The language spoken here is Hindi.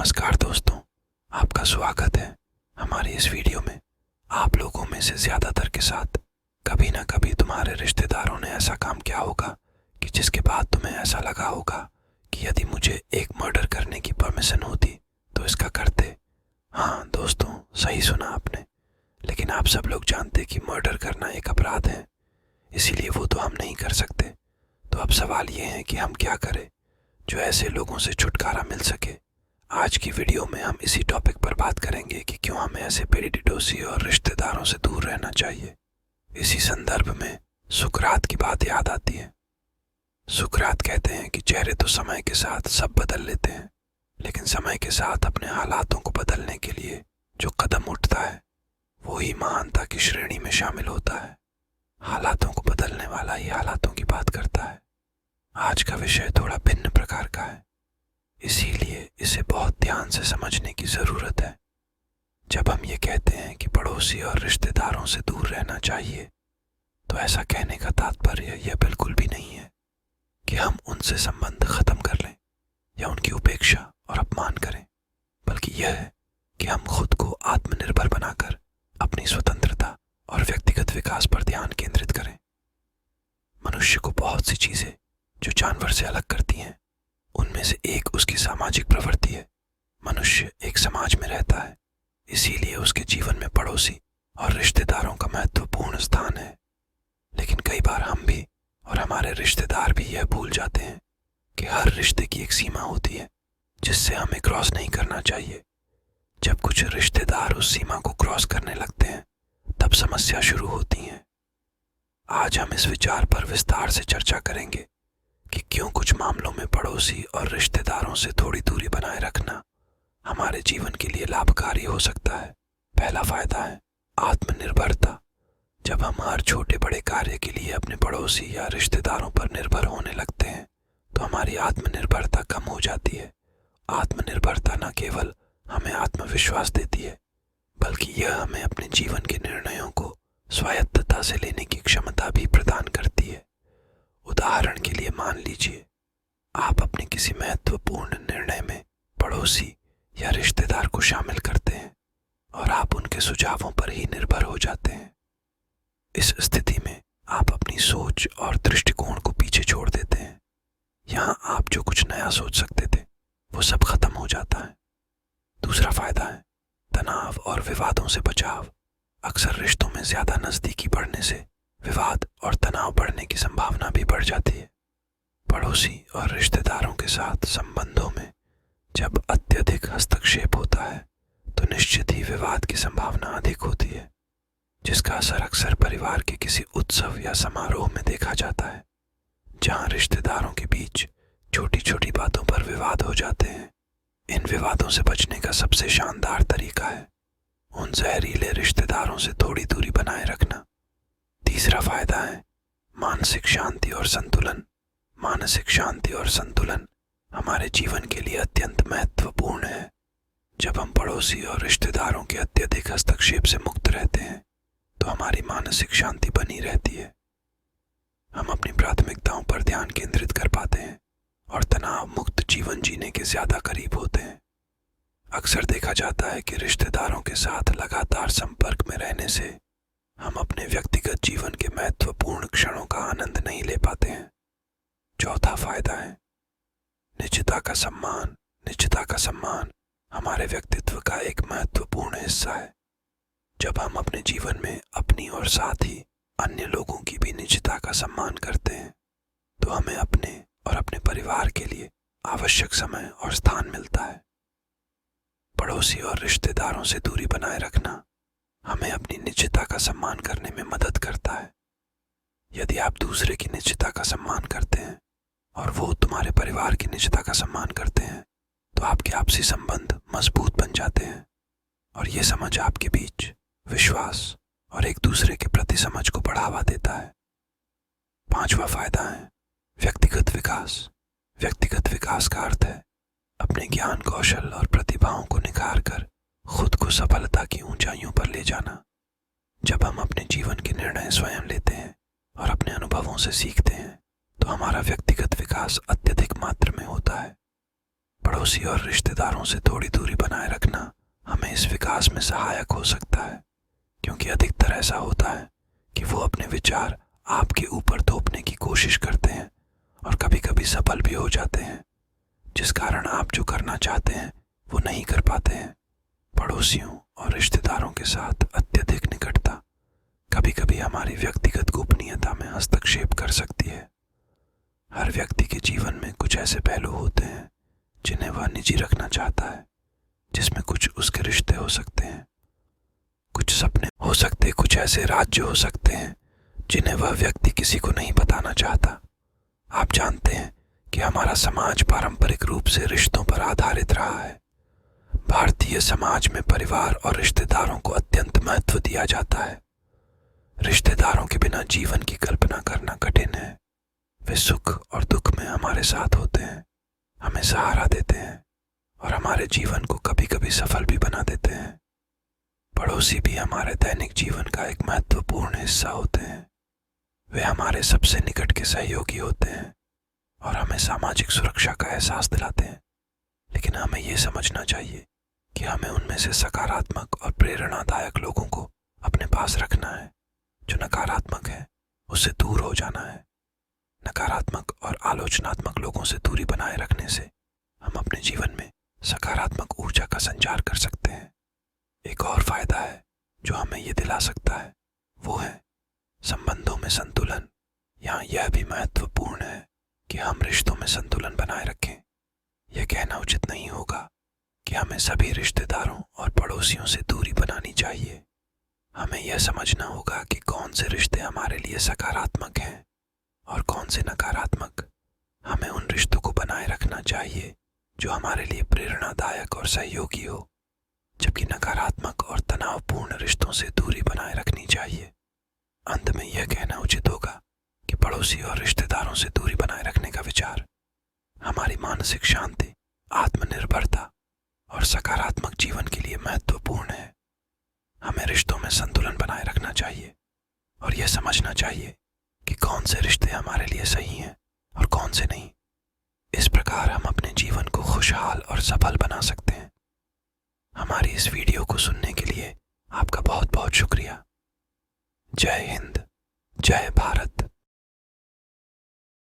नमस्कार दोस्तों, आपका स्वागत है हमारी इस वीडियो में। आप लोगों में से ज़्यादातर के साथ कभी ना कभी तुम्हारे रिश्तेदारों ने ऐसा काम किया होगा कि जिसके बाद तुम्हें ऐसा लगा होगा कि यदि मुझे एक मर्डर करने की परमिशन होती तो इसका करते। हाँ दोस्तों, सही सुना आपने। लेकिन आप सब लोग जानते कि मर्डर करना एक अपराध है, इसीलिए वो तो हम नहीं कर सकते। तो अब सवाल ये है कि हम क्या करें जो ऐसे लोगों से छुटकारा मिल सके। आज की वीडियो में हम इसी टॉपिक पर बात करेंगे कि क्यों हमें ऐसे पेडिडोसी और रिश्तेदारों से दूर रहना चाहिए। इसी संदर्भ में सुकरात की बात याद आती है। सुकरात कहते हैं कि चेहरे तो समय के साथ सब बदल लेते हैं, लेकिन समय के साथ अपने हालातों को बदलने के लिए जो कदम उठता है वो ही महानता की श्रेणी में शामिल होता है। हालातों को बदलने वाला ही हालातों की बात करता है। आज का विषय थोड़ा भिन्न प्रकार का है, इसीलिए इसे बहुत ध्यान से समझने की जरूरत है। जब हम ये कहते हैं कि पड़ोसी और रिश्तेदारों से दूर रहना चाहिए, तो ऐसा कहने का तात्पर्य यह बिल्कुल भी नहीं है कि हम उनसे संबंध खत्म कर लें या उनकी उपेक्षा और अपमान करें, बल्कि यह है कि हम खुद को आत्मनिर्भर बनाकर अपनी स्वतंत्रता और व्यक्तिगत विकास पर ध्यान केंद्रित करें। मनुष्य को बहुत सी चीजें जो जानवर से अलग करती हैं, उनमें से एक उसकी सामाजिक प्रवृत्ति है। मनुष्य एक समाज में रहता है, इसीलिए उसके जीवन में पड़ोसी और रिश्तेदारों का महत्वपूर्ण स्थान है। लेकिन कई बार हम भी और हमारे रिश्तेदार भी यह भूल जाते हैं कि हर रिश्ते की एक सीमा होती है जिससे हमें क्रॉस नहीं करना चाहिए। जब कुछ रिश्तेदार उस सीमा को क्रॉस करने लगते हैं, तब समस्या शुरू होती है। आज हम इस विचार पर विस्तार से चर्चा करेंगे कि क्यों कुछ मामलों में पड़ोसी और रिश्तेदारों से थोड़ी दूरी बनाए रखना हमारे जीवन के लिए लाभकारी हो सकता है। पहला फायदा है आत्मनिर्भरता। जब हम हर छोटे बड़े कार्य के लिए अपने पड़ोसी या रिश्तेदारों पर निर्भर होने लगते हैं, तो हमारी आत्मनिर्भरता कम हो जाती है। आत्मनिर्भरता न केवल हमें आत्मविश्वास देती है, बल्कि यह हमें अपने जीवन के निर्णयों को स्वायत्तता से लेने की क्षमता भी प्रदान करती है। उदाहरण के लिए मान लीजिए आप अपने किसी महत्वपूर्ण निर्णय में पड़ोसी या रिश्तेदार को शामिल करते हैं और आप उनके सुझावों पर ही निर्भर हो जाते हैं। इस स्थिति में आप अपनी सोच और दृष्टिकोण को पीछे छोड़ देते हैं। यहाँ आप जो कुछ नया सोच सकते थे वो सब खत्म हो जाता है। दूसरा फायदा है तनाव और विवादों से बचाव। अक्सर रिश्तों में ज्यादा नजदीकी बढ़ने से विवाद और तनाव बढ़ने की संभावना भी बढ़ जाती है। पड़ोसी और रिश्तेदारों के साथ संबंधों में जब अत्यधिक हस्तक्षेप होता है, तो निश्चित ही विवाद की संभावना अधिक होती है, जिसका असर अक्सर परिवार के किसी उत्सव या समारोह में देखा जाता है, जहां रिश्तेदारों के बीच छोटी छोटी बातों पर विवाद हो जाते हैं। इन विवादों से बचने का सबसे शानदार तरीका है उन जहरीले रिश्तेदारों से थोड़ी दूरी बनाए रखना। तीसरा फायदा है मानसिक शांति और संतुलन। मानसिक शांति और संतुलन हमारे जीवन के लिए अत्यंत महत्वपूर्ण है। जब हम पड़ोसी और रिश्तेदारों के अत्यधिक हस्तक्षेप से मुक्त रहते हैं, तो हमारी मानसिक शांति बनी रहती है। हम अपनी प्राथमिकताओं पर ध्यान केंद्रित कर पाते हैं और तनाव मुक्त जीवन जीने के ज्यादा करीब होते हैं। अक्सर देखा जाता है कि रिश्तेदारों के साथ लगातार संपर्क में रहने से हम अपने व्यक्तिगत जीवन के महत्वपूर्ण क्षणों का आनंद नहीं ले पाते हैं। चौथा फायदा है निजता का सम्मान। निजता का सम्मान हमारे व्यक्तित्व का एक महत्वपूर्ण हिस्सा है। जब हम अपने जीवन में अपनी और साथ ही अन्य लोगों की भी निजता का सम्मान करते हैं, तो हमें अपने और अपने परिवार के लिए आवश्यक समय और स्थान मिलता है। पड़ोसी और रिश्तेदारों से दूरी बनाए रखना हमें अपनी निजता का सम्मान करने में मदद करता है। यदि आप दूसरे की निजता का सम्मान करते हैं और वो तुम्हारे परिवार की निजता का सम्मान करते हैं, तो आपके आपसी संबंध मजबूत बन जाते हैं और ये समझ आपके बीच विश्वास और एक दूसरे के प्रति समझ को बढ़ावा देता है। पांचवा फायदा है व्यक्तिगत विकास। व्यक्तिगत विकास का अर्थ है अपने ज्ञान कौशल और प्रतिभाओं को निखार कर खुद को सफलता की ऊंचाइयों पर ले जाना। जब हम अपने जीवन के निर्णय स्वयं लेते हैं और अपने अनुभवों से सीखते हैं, तो हमारा व्यक्तिगत विकास अत्यधिक मात्रा में होता है। पड़ोसी और रिश्तेदारों से थोड़ी दूरी बनाए रखना हमें इस विकास में सहायक हो सकता है, क्योंकि अधिकतर ऐसा होता है कि वो अपने विचार आपके ऊपर थोपने की कोशिश करते हैं और कभी कभी सफल भी हो जाते हैं, जिस कारण आप जो करना चाहते हैं वो नहीं कर पाते हैं। पड़ोसियों और रिश्तेदारों के साथ अत्यधिक निकटता कभी कभी हमारी व्यक्तिगत गोपनीयता में हस्तक्षेप कर सकती है। हर व्यक्ति के जीवन में कुछ ऐसे पहलू होते हैं जिन्हें वह निजी रखना चाहता है, जिसमें कुछ उसके रिश्ते हो सकते हैं, कुछ सपने हो सकते, कुछ ऐसे राज्य हो सकते हैं जिन्हें वह व्यक्ति किसी को नहीं बताना चाहता। आप जानते हैं कि हमारा समाज पारंपरिक रूप से रिश्तों पर आधारित रहा है। भारतीय समाज में परिवार और रिश्तेदारों को अत्यंत महत्व दिया जाता है। रिश्तेदारों के बिना जीवन की कल्पना करना कठिन है। वे सुख और दुख में हमारे साथ होते हैं, हमें सहारा देते हैं और हमारे जीवन को कभी कभी सफल भी बना देते हैं। पड़ोसी भी हमारे दैनिक जीवन का एक महत्वपूर्ण हिस्सा होते हैं। वे हमारे सबसे निकट के सहयोगी होते हैं और हमें सामाजिक सुरक्षा का एहसास दिलाते हैं। लेकिन हमें यह समझना चाहिए कि हमें उनमें से सकारात्मक और प्रेरणादायक लोगों को अपने पास रखना है। जो नकारात्मक है उससे दूर हो जाना है। नकारात्मक और आलोचनात्मक लोगों से दूरी बनाए रखने से हम अपने जीवन में सकारात्मक ऊर्जा का संचार कर सकते हैं। एक और फायदा है जो हमें यह दिला सकता है, वो है संबंधों में संतुलन। यहाँ यह भी महत्वपूर्ण है कि हम रिश्तों में संतुलन बनाए रखें। यह कहना उचित नहीं होगा कि हमें सभी रिश्तेदारों और पड़ोसियों से दूरी बनानी चाहिए। हमें यह समझना होगा कि कौन से रिश्ते हमारे लिए सकारात्मक हैं और कौन से नकारात्मक। हमें उन रिश्तों को बनाए रखना चाहिए जो हमारे लिए प्रेरणादायक और सहयोगी हो, जबकि नकारात्मक और तनावपूर्ण रिश्तों से दूरी बनाए रखनी चाहिए। अंत में यह कहना उचित होगा कि पड़ोसी और रिश्तेदारों से दूरी बनाए रखने का विचार हमारी मानसिक शांति, आत्मनिर्भरता और सकारात्मक जीवन के लिए महत्वपूर्ण है। हमें रिश्तों में संतुलन बनाए रखना चाहिए और यह समझना चाहिए कि कौन से रिश्ते हमारे लिए सही हैं और कौन से नहीं। इस प्रकार हम अपने जीवन को खुशहाल और सफल बना सकते हैं। हमारी इस वीडियो को सुनने के लिए आपका बहुत बहुत शुक्रिया। जय हिंद, जय भारत।